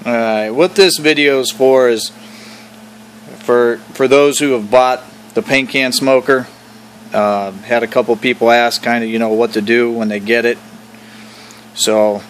What this video is for is for those who have bought the paint can smoker. Had a couple people ask kind of, what to do when they get it. So,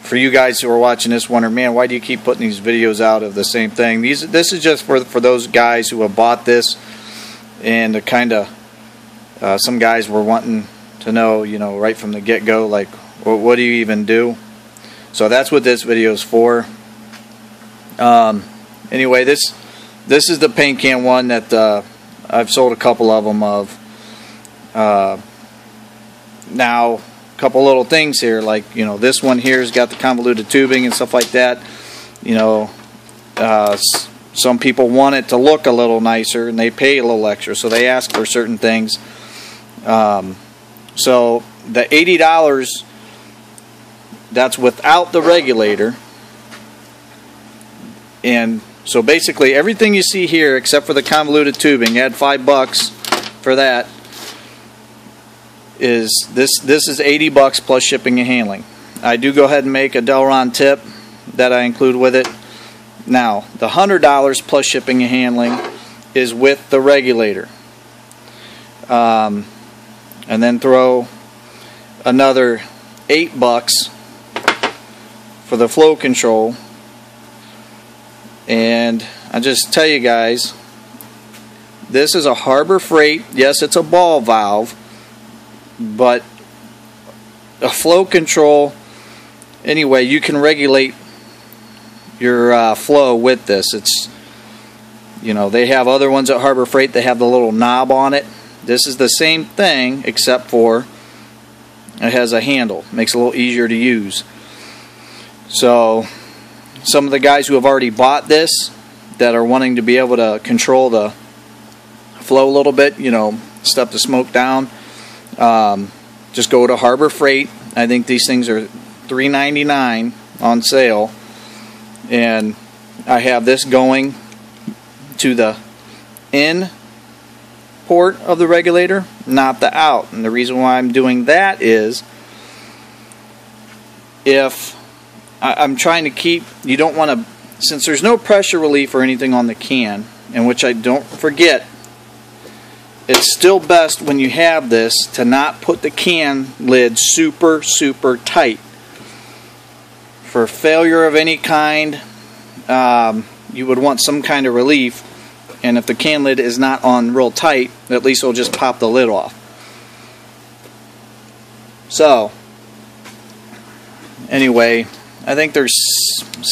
for you guys who are watching this wonder, man, why do you keep putting these videos out of the same thing? This is just for those guys who have bought this, and some guys were wanting to know, right from the get-go, like, what do you even do? So that's what this video is for. Anyway, this is the paint can one that I've sold a couple of them of. Now, a couple little things here, like, this one here's got the convoluted tubing and stuff like that. Some people want it to look a little nicer, and they pay a little extra, so they ask for certain things. So the $80, that's without the regulator. And so basically everything you see here except for the convoluted tubing, add $5 for that, is this is $80 plus shipping and handling. I do go ahead and make a Delron tip that I include with it. Now the $100 plus shipping and handling is with the regulator. And then throw another $8 for the flow control. And I just tell you guys, this is a Harbor Freight. Yes, it's a ball valve, but a flow control, anyway, you can regulate your flow with this. It's, they have other ones at Harbor Freight, they have the little knob on it. This is the same thing, except for it has a handle. Makes it a little easier to use. So some of the guys who have already bought this, that are wanting to be able to control the flow a little bit, step the smoke down, just go to Harbor Freight. I think these things are $3.99 on sale, and I have this going to the in port of the regulator, not the out. And the reason why I'm doing that is, if I'm trying to keep, you don't want to, since there's no pressure relief or anything on the can, and which I don't forget, it's still best when you have this to not put the can lid super tight. For failure of any kind, you would want some kind of relief, and if the can lid is not on real tight, at least it'll just pop the lid off. So anyway, I think there's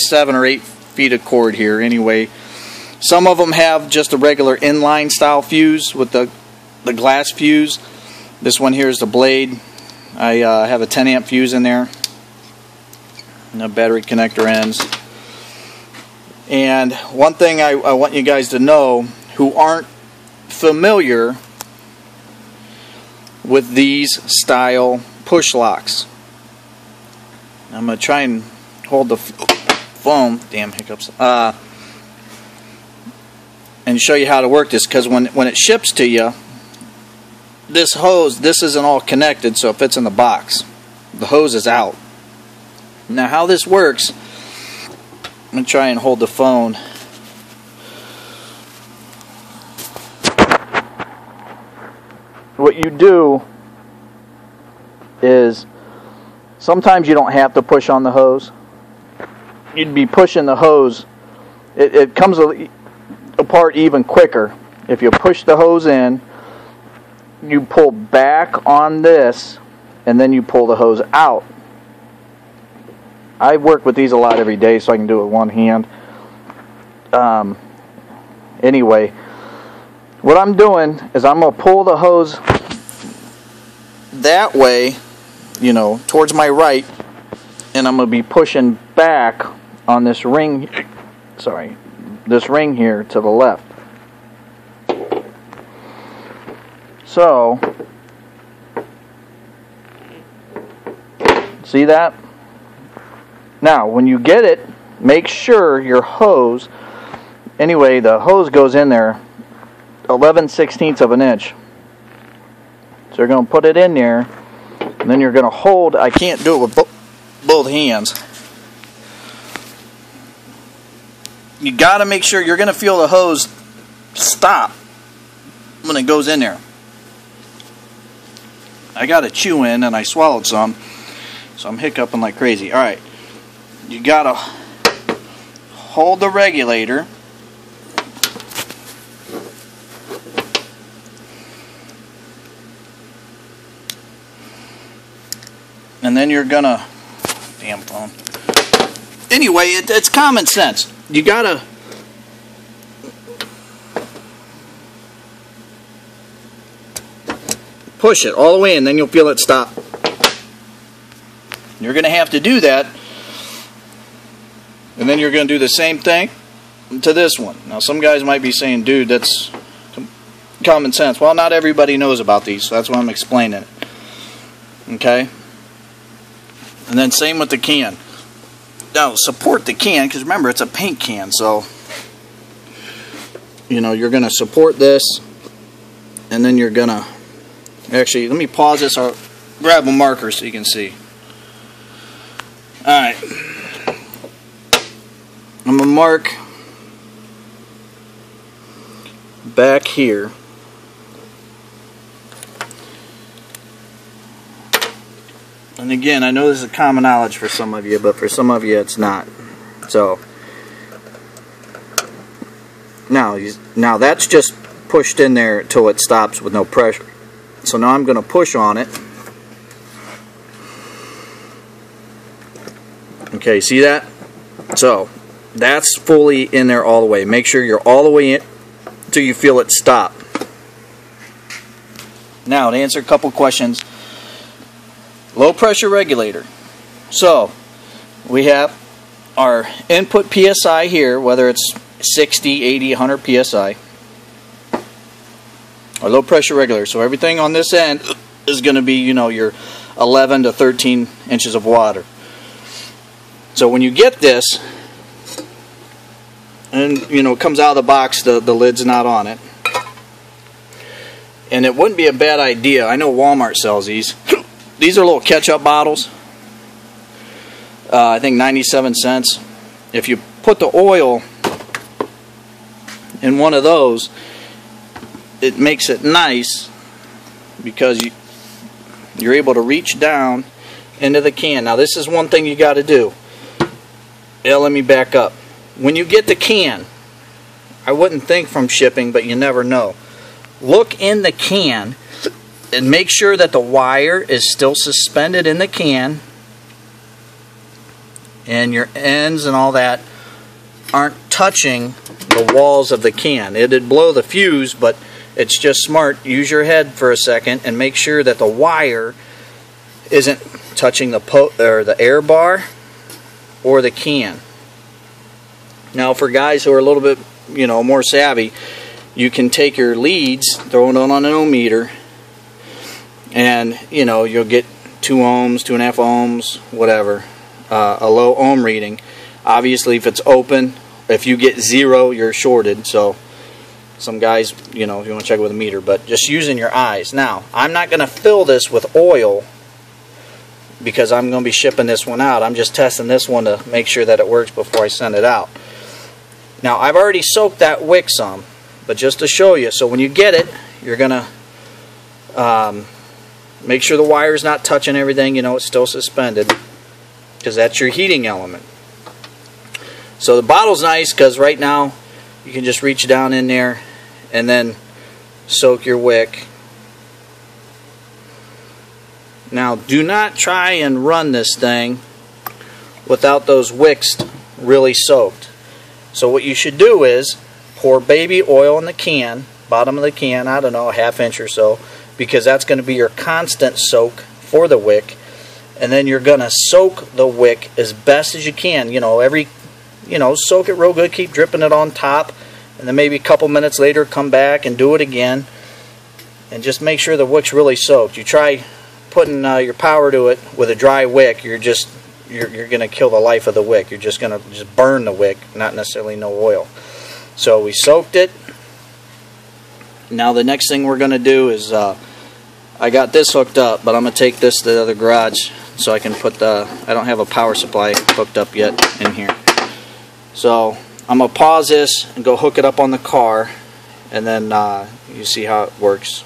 7 or 8 feet of cord here. Anyway, some of them have just a regular inline style fuse with the glass fuse. This one here is the blade. I have a 10 amp fuse in there, and the battery connector ends. And one thing I want you guys to know who aren't familiar with these style push locks. I'm going to try and hold the phone, damn hiccups, and show you how to work this, because when it ships to you, this hose, this isn't all connected, so it fits in the box. The hose is out. Now how this works, I'm going to try and hold the phone. What you do is, sometimes you don't have to push on the hose. You'd be pushing the hose. It comes apart even quicker. If you push the hose in, you pull back on this, and then you pull the hose out. I work with these a lot every day, so I can do it with one hand. Anyway, what I'm doing is I'm going to pull the hose that way, towards my right, and I'm going to be pushing back on this ring, this ring here to the left. So, see that? Now, when you get it, make sure your hose, anyway, the hose goes in there 11/16 of an inch. So you're going to put it in there, and then you're going to hold. I can't do it with both hands. you got to make sure you're going to feel the hose stop when it goes in there. I got a chew in and I swallowed some, so I'm hiccuping like crazy. Alright, you got to hold the regulator. And then you're going to, damn phone. Anyway, it's common sense. You got to push it all the way in, then you'll feel it stop. You're going to have to do that, and then you're going to do the same thing to this one. Now, some guys might be saying, dude, that's common sense. Well, not everybody knows about these, so that's why I'm explaining it. Okay? And then same with the can. Now, support the can, because remember, it's a paint can, so, you know, you're going to support this, and then you're going to, actually, let me pause this. I'll grab a marker so you can see. Alright. I'm going to mark back here. And again, I know this is common knowledge for some of you, but for some of you it's not. So, now that's just pushed in there until it stops with no pressure. So now I'm going to push on it. Okay, see that? So that's fully in there all the way. Make sure you're all the way in until you feel it stop. Now, to answer a couple questions, low pressure regulator. So we have our input PSI here, whether it's 60, 80, 100 PSI. Our low pressure regulator. So everything on this end is going to be, you know, your 11 to 13 inches of water. So when you get this, and you know, it comes out of the box, the lid's not on it. And it wouldn't be a bad idea. I know Walmart sells these. These are little ketchup bottles. I think 97 cents. If you put the oil in one of those, it makes it nice because you're able to reach down into the can. Now this is one thing you got to do. Yeah, let me back up. When you get the can, I wouldn't think from shipping, but you never know. Look in the can and make sure that the wire is still suspended in the can and your ends and all that aren't touching the walls of the can. It'd blow the fuse, but it's just smart. Use your head for a second and make sure that the wire isn't touching the air bar or the can. Now, for guys who are a little bit, you know, more savvy, you can take your leads, throw it on an ohm meter, and you know, you'll get 2 ohms, 2.5 ohms, whatever, a low ohm reading. Obviously, if it's open, if you get 0, you're shorted. So some guys, you know, if you want to check with a meter, but just using your eyes. Now, I'm not going to fill this with oil because I'm going to be shipping this one out. I'm just testing this one to make sure that it works before I send it out. Now, I've already soaked that wick some, but just to show you, so when you get it, you're going to make sure the wire's not touching everything, you know, it's still suspended, because that's your heating element. So the bottle's nice because right now you can just reach down in there and then soak your wick. Now, do not try and run this thing without those wicks really soaked. So what you should do is pour baby oil in the can, bottom of the can, I don't know, a ½ inch or so, because that's going to be your constant soak for the wick. And then you're going to soak the wick as best as you can. You know, soak it real good, keep dripping it on top, and then maybe a couple minutes later come back and do it again. And just make sure the wick's really soaked. You try putting your power to it with a dry wick, you're going to kill the life of the wick. You're just going to burn the wick, not necessarily no oil. So we soaked it. Now the next thing we're going to do is, I got this hooked up, but I'm going to take this to the other garage so I can put I don't have a power supply hooked up yet in here. So I'm I'm going to pause this and go hook it up on the car, and then you see how it works.